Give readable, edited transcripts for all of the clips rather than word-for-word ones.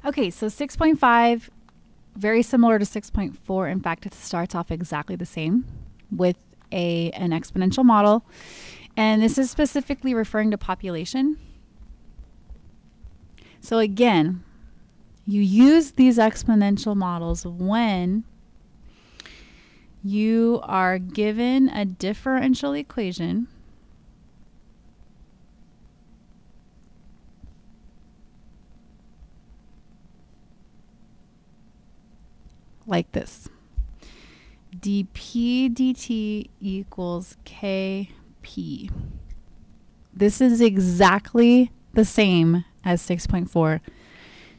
Okay, so 6.5, very similar to 6.4. In fact, it starts off exactly the same with an exponential model. And this is specifically referring to population. So again, you use these exponential models when you are given a differential equation like this. dp dt equals kp. This is exactly the same as 6.4.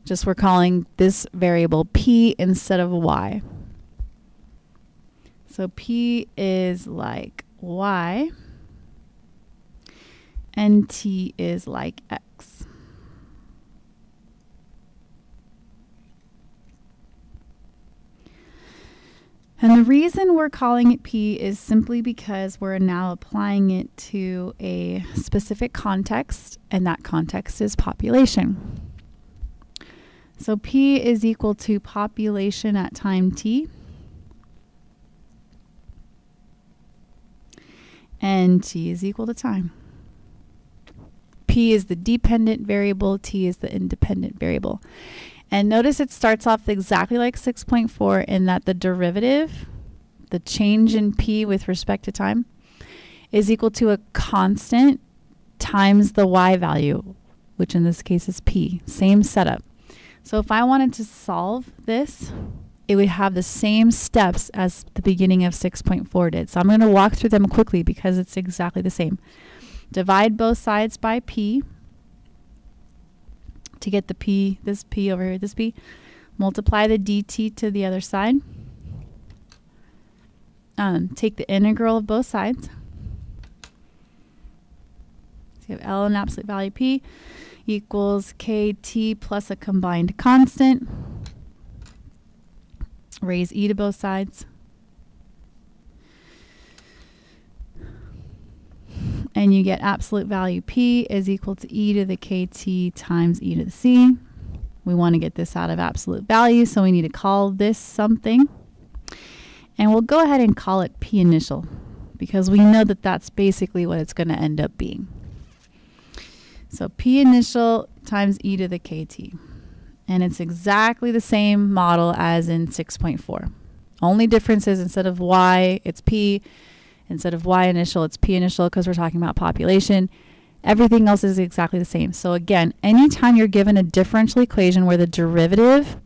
Just we're calling this variable p instead of y. So p is like y and t is like x. And the reason we're calling it p is simply because we're now applying it to a specific context, and that context is population. So p is equal to population at time t, and t is equal to time. P is the dependent variable, t is the independent variable. And notice it starts off exactly like 6.4 in that the derivative, the change in p with respect to time, is equal to a constant times the y value, which in this case is p. Same setup. So if I wanted to solve this, it would have the same steps as the beginning of 6.4 did. So I'm going to walk through them quickly because it's exactly the same. Divide both sides by p to get the p, this p over here, this p. Multiply the dt to the other side. Take the integral of both sides. So you have L and absolute value p equals kt plus a combined constant. Raise e to both sides. And you get absolute value p is equal to e to the kt times e to the c. We want to get this out of absolute value, so we need to call this something. And we'll go ahead and call it p initial, because we know that that's basically what it's going to end up being. So p initial times e to the kt. And it's exactly the same model as in 6.4. Only difference is instead of y, it's p. Instead of y initial, it's p initial because we're talking about population. Everything else is exactly the same. So again, anytime you're given a differential equation where the derivative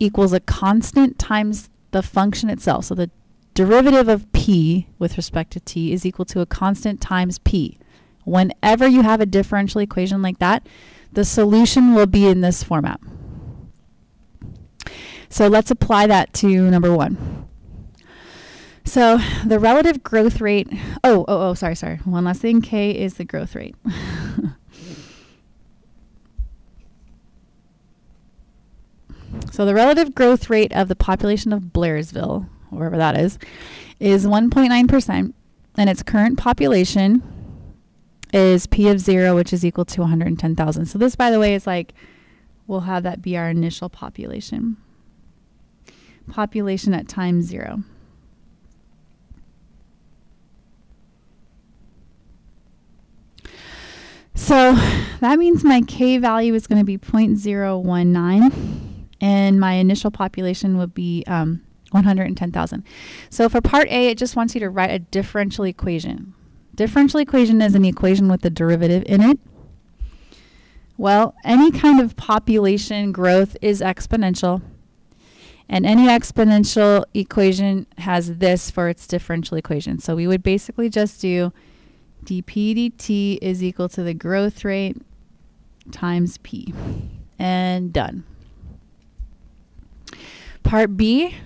equals a constant times the function itself. So the derivative of p with respect to t is equal to a constant times p. Whenever you have a differential equation like that, the solution will be in this format. So let's apply that to number 1. So the relative growth rate, sorry. One last thing, k is the growth rate. So the relative growth rate of the population of Blairsville, wherever that is 1.9%, and its current population is p of 0, which is equal to 110,000. So this, by the way, is like, we'll have that be our initial population. Population at time 0. So that means my k value is going to be 0.019, and my initial population would be 110,000. So for part A, it just wants you to write a differential equation. Differential equation is an equation with a derivative in it. Well, any kind of population growth is exponential, and any exponential equation has this for its differential equation. So we would basically just do dp dt is equal to the growth rate times p, and done. Part B,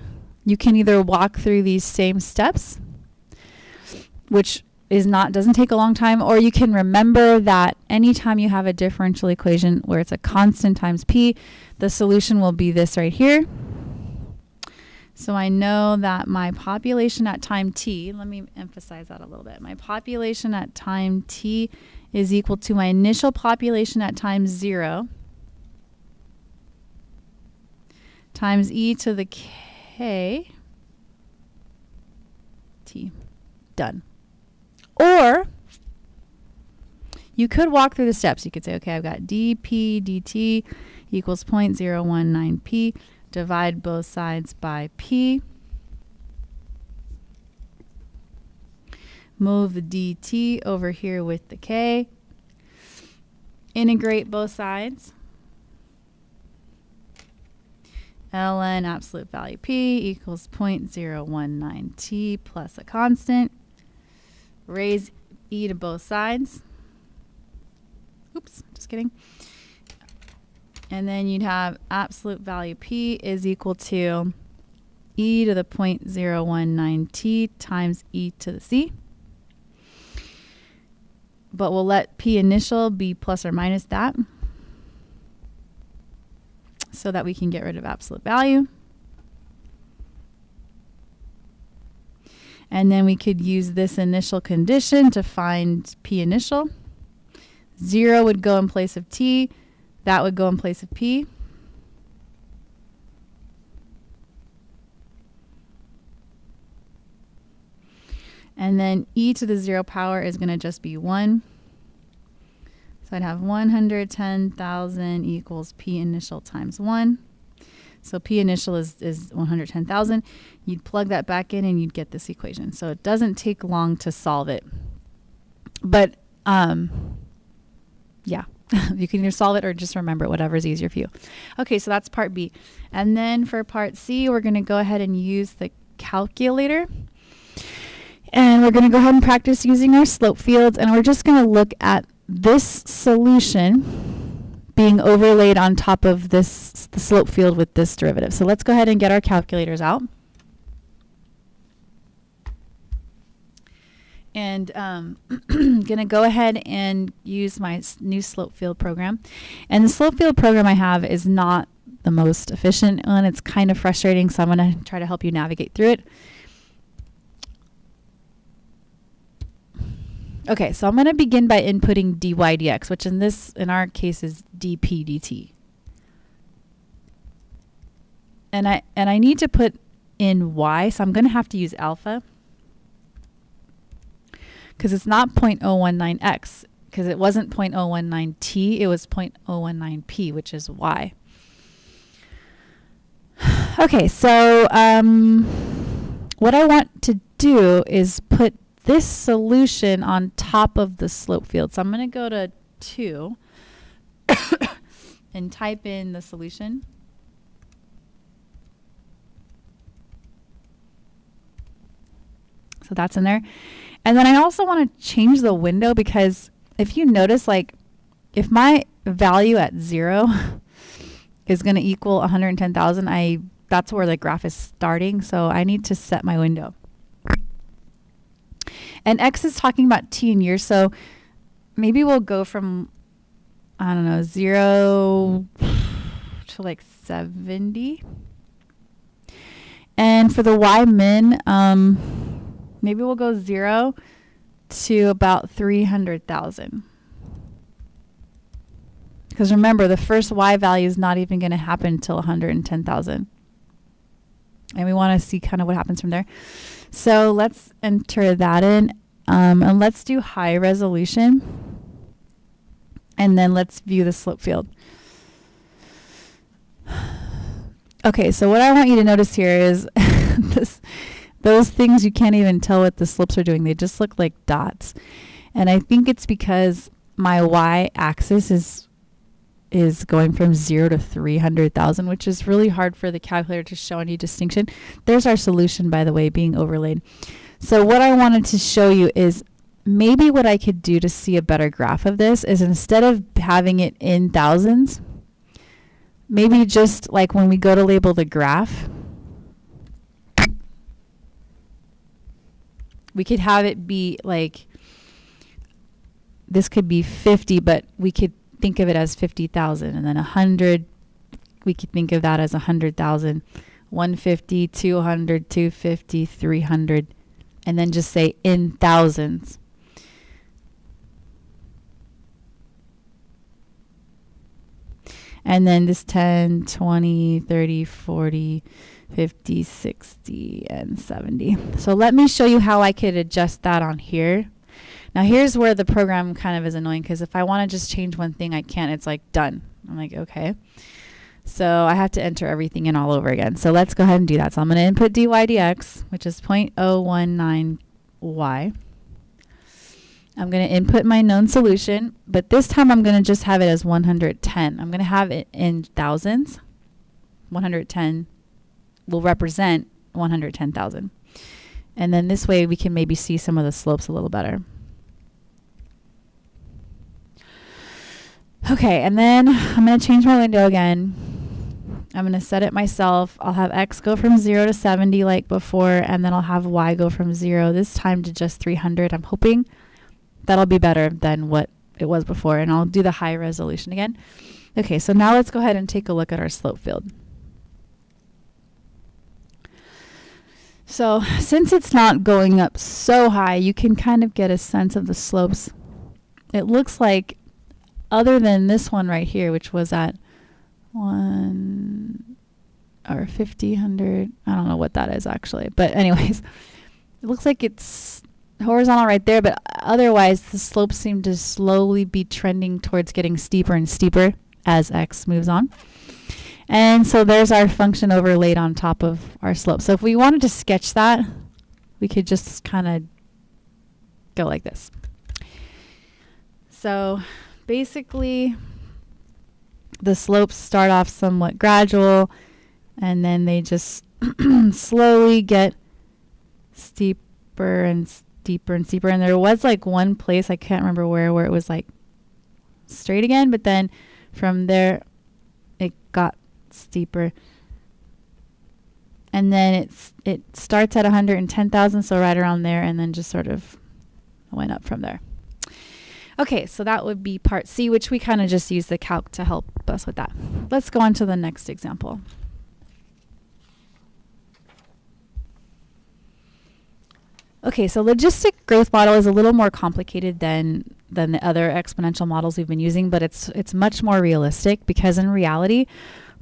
you can either walk through these same steps, which doesn't take a long time, or you can remember that anytime you have a differential equation where it's a constant times p, the solution will be this right here. So I know that my population at time t, let me emphasize that a little bit. My population at time t is equal to my initial population at time 0 times e to the k t. Done. Or you could walk through the steps. You could say, okay, I've got dp dt equals 0.019p. Divide both sides by p. Move the dt over here with the k. Integrate both sides. ln absolute value p equals 0.019t plus a constant. Raise e to both sides. Oops, just kidding. And then you'd have absolute value p is equal to e to the 0.019t times e to the c. But we'll let p initial be plus or minus that so that we can get rid of absolute value. And then we could use this initial condition to find p initial. 0 would go in place of t. That would go in place of p. And then e to the 0 power is going to just be 1. So I'd have 110,000 equals p initial times 1. So p initial is 110,000. You'd plug that back in and you'd get this equation. So it doesn't take long to solve it. But yeah, you can either solve it or just remember it, whatever is easier for you. Okay, so that's part B. And then for part C, we're going to go ahead and use the calculator. And we're going to go ahead and practice using our slope fields. And we're just going to look at this solution being overlaid on top of the slope field with this derivative. So let's go ahead and get our calculators out. And I'm going to go ahead and use my new slope field program. And the slope field program I have is not the most efficient one. It's kind of frustrating, so I'm going to try to help you navigate through it. Okay, so I'm going to begin by inputting dy dx, which in our case is dp dt. And I need to put in y, so I'm going to have to use alpha, because it's not 0.019x, because it wasn't 0.019t, it was 0.019p, which is y. Okay, so what I want to do is put this solution on top of the slope field. So I'm going to go to 2 and type in the solution. So that's in there. And then I also want to change the window, because if you notice, like, if my value at 0 is going to equal 110,000, that's where the graph is starting. So I need to set my window. And x is talking about t in years, so maybe we'll go from, I don't know, 0 to like 70. And for the y min, maybe we'll go 0 to about 300,000. Because remember, the first y value is not even going to happen until 110,000. And we want to see kind of what happens from there. So let's enter that in, and let's do high resolution. And then let's view the slope field. Okay, so what I want you to notice here is those things you can't even tell what the slopes are doing. They just look like dots. And I think it's because my y-axis is going from 0 to 300,000, which is really hard for the calculator to show any distinction. There's our solution, by the way, being overlaid. So what I wanted to show you is maybe what I could do to see a better graph of this is, instead of having it in thousands, maybe just like when we go to label the graph, we could have it be like, this could be 50, but we could think of it as 50,000, and then 100, we could think of that as 100,000, 150, 200, 250, 300, and then just say in thousands. And then this 10, 20, 30, 40, 50, 60, and 70. So let me show you how I could adjust that on here. Now here's where the program kind of is annoying, because if I want to just change one thing, I can't. It's like done. I'm like, okay. So I have to enter everything in all over again. So let's go ahead and do that. So I'm going to input dy dx, which is 0.019y. I'm going to input my known solution, but this time I'm going to just have it as 110. I'm going to have it in thousands. 110 will represent 110,000. And then this way we can maybe see some of the slopes a little better. Okay, and then I'm going to change my window again. I'm going to set it myself. I'll have x go from 0 to 70 like before, and then I'll have y go from 0 this time to just 300. I'm hoping that'll be better than what it was before, and I'll do the high resolution again. Okay, so now let's go ahead and take a look at our slope field. So since it's not going up so high, you can kind of get a sense of the slopes. It looks like, other than this one right here, which was at 1 or 50, 100, I don't know what that is actually. But anyways, it looks like it's horizontal right there, but otherwise the slopes seem to slowly be trending towards getting steeper and steeper as x moves on. And so there's our function overlaid on top of our slope. So if we wanted to sketch that, we could just kind of go like this. So basically, the slopes start off somewhat gradual, and then they just slowly get steeper and steeper and steeper. And there was like one place, I can't remember where it was like straight again, but then from there it got steeper. And then it starts at 110,000, so right around there, and then just sort of went up from there. Okay, so that would be part C, which we kind of just use the calc to help us with that. Let's go on to the next example. Okay, so logistic growth model is a little more complicated than the other exponential models we've been using, but it's much more realistic, because in reality,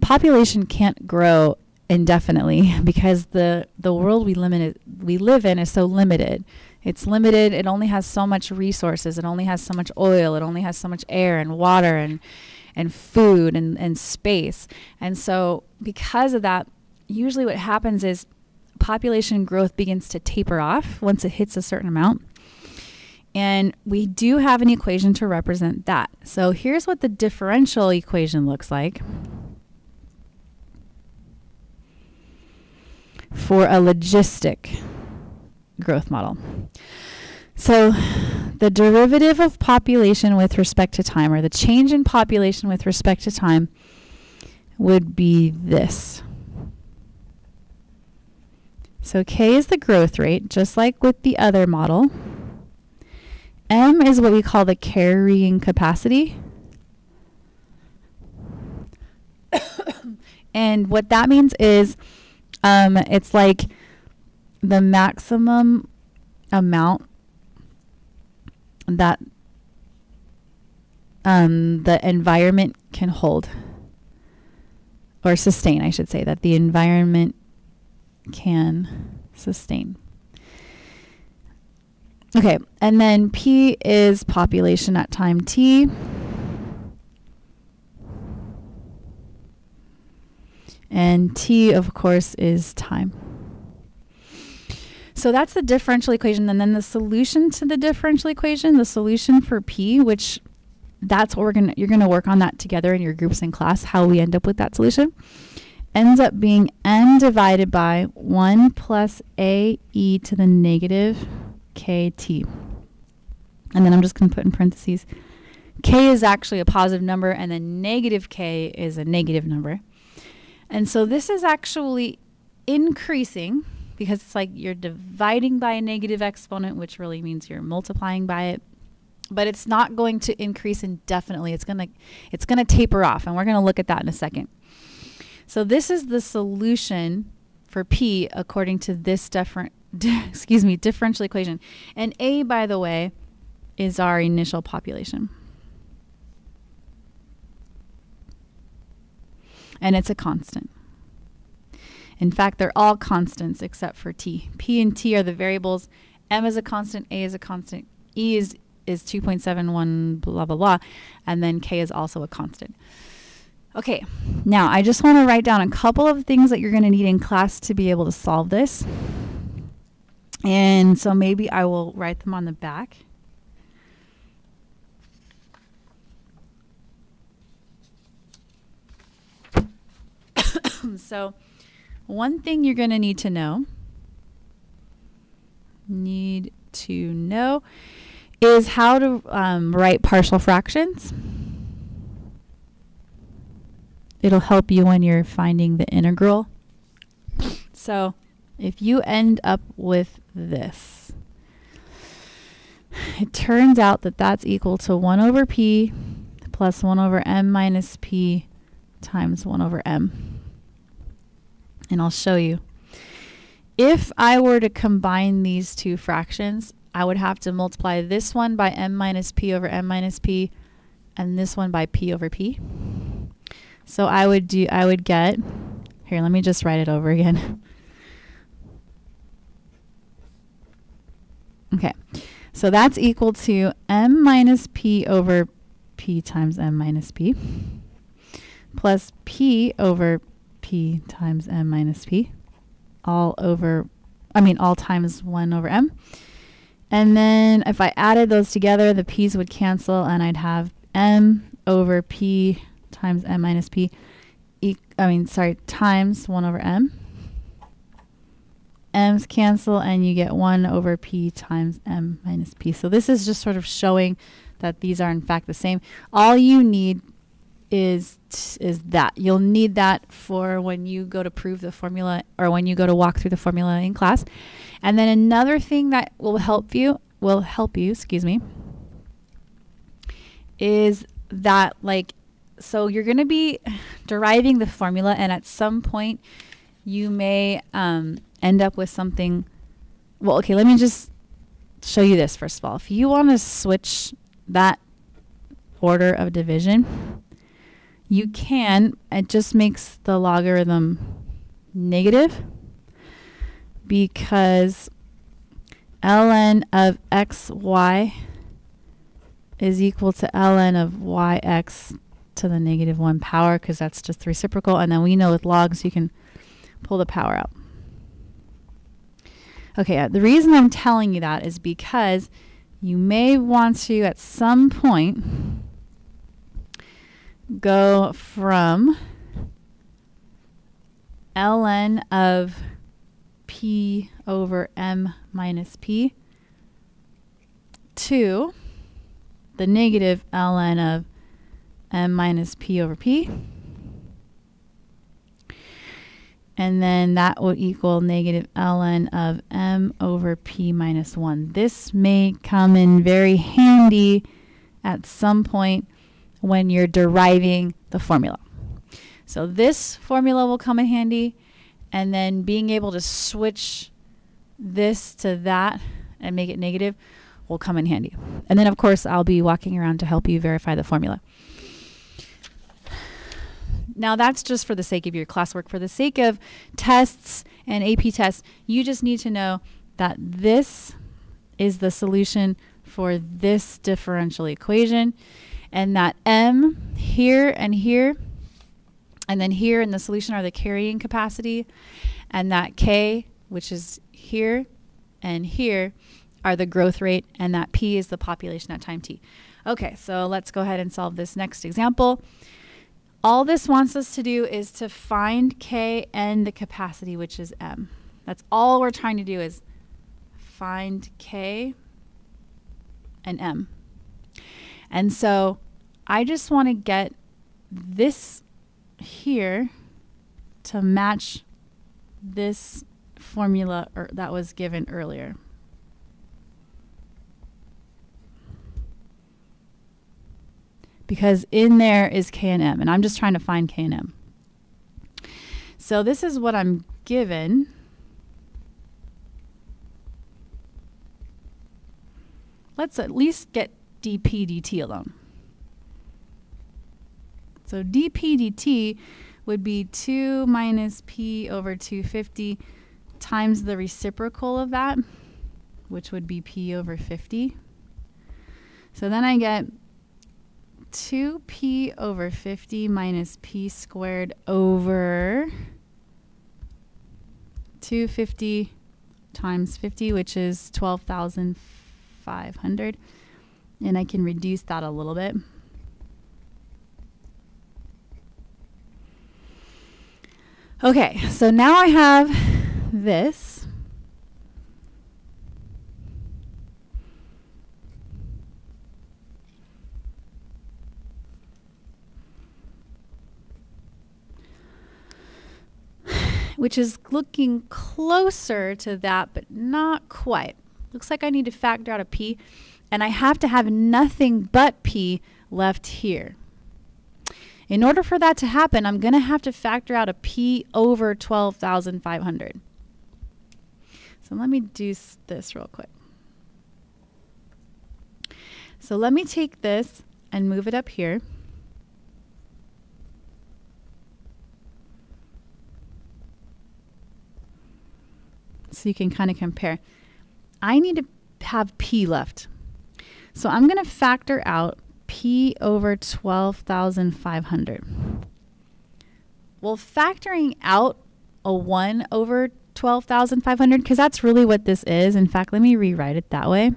population can't grow indefinitely, because the world we live in is so limited. It's limited. It only has so much resources. It only has so much oil. It only has so much air and water and food and space. And so because of that, usually what happens is population growth begins to taper off once it hits a certain amount. And we do have an equation to represent that. So here's what the differential equation looks like for a logistic growth model. So the derivative of population with respect to time, or the change in population with respect to time, would be this. So K is the growth rate, just like with the other model. M is what we call the carrying capacity. And what that means is it's like the maximum amount that the environment can hold, or sustain, I should say, that the environment can sustain. Okay, and then P is population at time t. And T, of course, is time. So that's the differential equation. And then the solution to the differential equation, the solution for P, which that's what you're gonna work on that together in your groups in class, how we end up with that solution, ends up being n divided by 1 plus a e to the negative kt. And then I'm just going to put in parentheses, k is actually a positive number, and then negative k is a negative number. And so this is actually increasing, because it's like you're dividing by a negative exponent, which really means you're multiplying by it. But it's not going to increase indefinitely. It's gonna taper off, and we're going to look at that in a second. So this is the solution for P according to this differential equation. And A, by the way, is our initial population. and it's a constant. In fact, they're all constants except for t. P and t are the variables. M is a constant, A is a constant, E is 2.71, blah, blah, blah, and then K is also a constant. Okay, now I just want to write down a couple of things that you're going to need in class to be able to solve this. And so maybe I will write them on the back. So one thing you're going to need to know is how to write partial fractions. It'll help you when you're finding the integral. So if you end up with this, it turns out that that's equal to 1 over p plus 1 over m minus p times 1 over m. And I'll show you. If I were to combine these two fractions, I would have to multiply this one by m minus p over m minus p and this one by p over p. So I would get, here, let me just write it over again. Okay, so that's equal to m minus p over p times m minus p plus p over p times m minus p all times 1 over m. And then if I added those together, the p's would cancel and I'd have m over p times m minus p, times 1 over m. M's cancel and you get 1 over p times m minus p. So this is just sort of showing that these are in fact the same. All you need is that. You'll need that for when you go to prove the formula or when you go to walk through the formula in class. And then another thing that will help you, is that so you're going to be deriving the formula, and at some point you may end up with something. Well, okay, let me just show you this first of all. If you want to switch that order of division, you can. It just makes the logarithm negative because ln of xy is equal to ln of yx to the negative 1 power, because that's just the reciprocal, and then we know with logs you can pull the power out. Okay, the reason I'm telling you that is because you may want to at some point go from ln of p over m minus p to the negative ln of m minus p over p. And then that will equal negative ln of m over p minus 1. This may come in very handy at some point when you're deriving the formula. So this formula will come in handy, and then being able to switch this to that and make it negative will come in handy. And then of course I'll be walking around to help you verify the formula. Now that's just for the sake of your classwork. For the sake of tests and AP tests, you just need to know that this is the solution for this differential equation, and that m here and here, and then here in the solution are the carrying capacity, and that k, which is here and here, are the growth rate, and that p is the population at time t. Okay, so let's go ahead and solve this next example. All this wants us to do is to find k and the capacity, which is m. That's all we're trying to do, is find k and m. And so I just want to get this here to match this formula that was given earlier. Because in there is k and m, and I'm just trying to find k and m. So this is what I'm given. Let's at least get dp dt alone. So dp dt would be 2 minus p over 250 times the reciprocal of that, which would be p over 50. So then I get 2p over 50 minus p squared over 250 times 50, which is 12,500. And I can reduce that a little bit. Okay, so now I have this. Which is looking closer to that, but not quite. Looks like I need to factor out a p, and I have to have nothing but p left here. In order for that to happen, I'm going to have to factor out a p over 12,500. So let me do this real quick. So let me take this and move it up here. So you can kind of compare. I need to have p left. So I'm going to factor out p over 12,500. Well, factoring out a 1 over 12,500, because that's really what this is. In fact, let me rewrite it that way.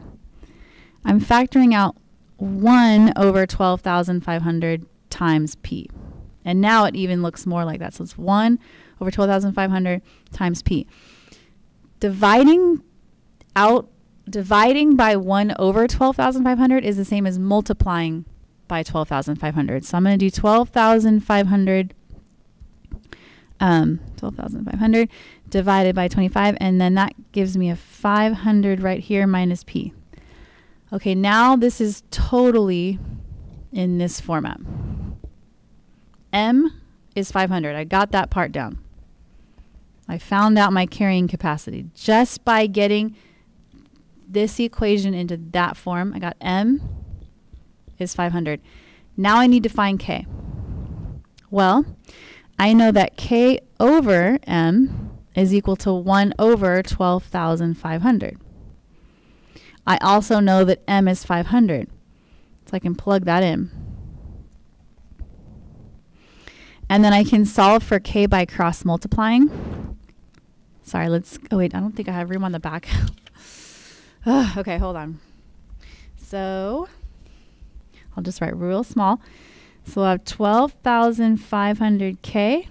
I'm factoring out 1 over 12,500 times p. And now it even looks more like that. So it's 1 over 12,500 times p. Dividing by 1 over 12,500 is the same as multiplying by 12,500. So I'm going to do 12,500 divided by 25, and then that gives me a 500 right here minus p. Okay, now this is totally in this format. M is 500. I got that part down. I found out my carrying capacity just by getting this equation into that form. I got M is 500. Now I need to find K. Well, I know that K over M is equal to 1 over 12,500. I also know that M is 500, so I can plug that in. And then I can solve for K by cross multiplying. Sorry, oh wait, I don't think I have room on the back. Okay, hold on. So I'll just write real small. So I'll have 12,500 K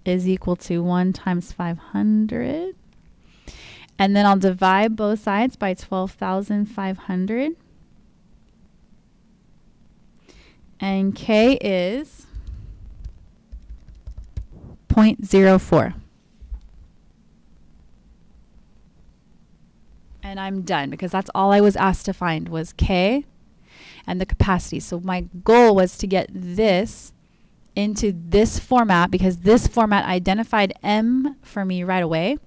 is equal to 1 times 500. And then I'll divide both sides by 12,500. And K is 0.04. And I'm done, because that's all I was asked to find was K and the capacity. So my goal was to get this into this format, because this format identified M for me right away.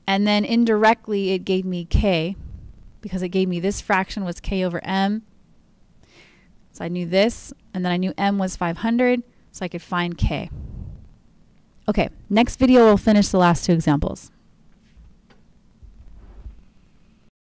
And then indirectly it gave me K, because it gave me this fraction was K over M. So I knew this, and then I knew M was 500, so I could find K. Okay, next video we'll finish the last two examples.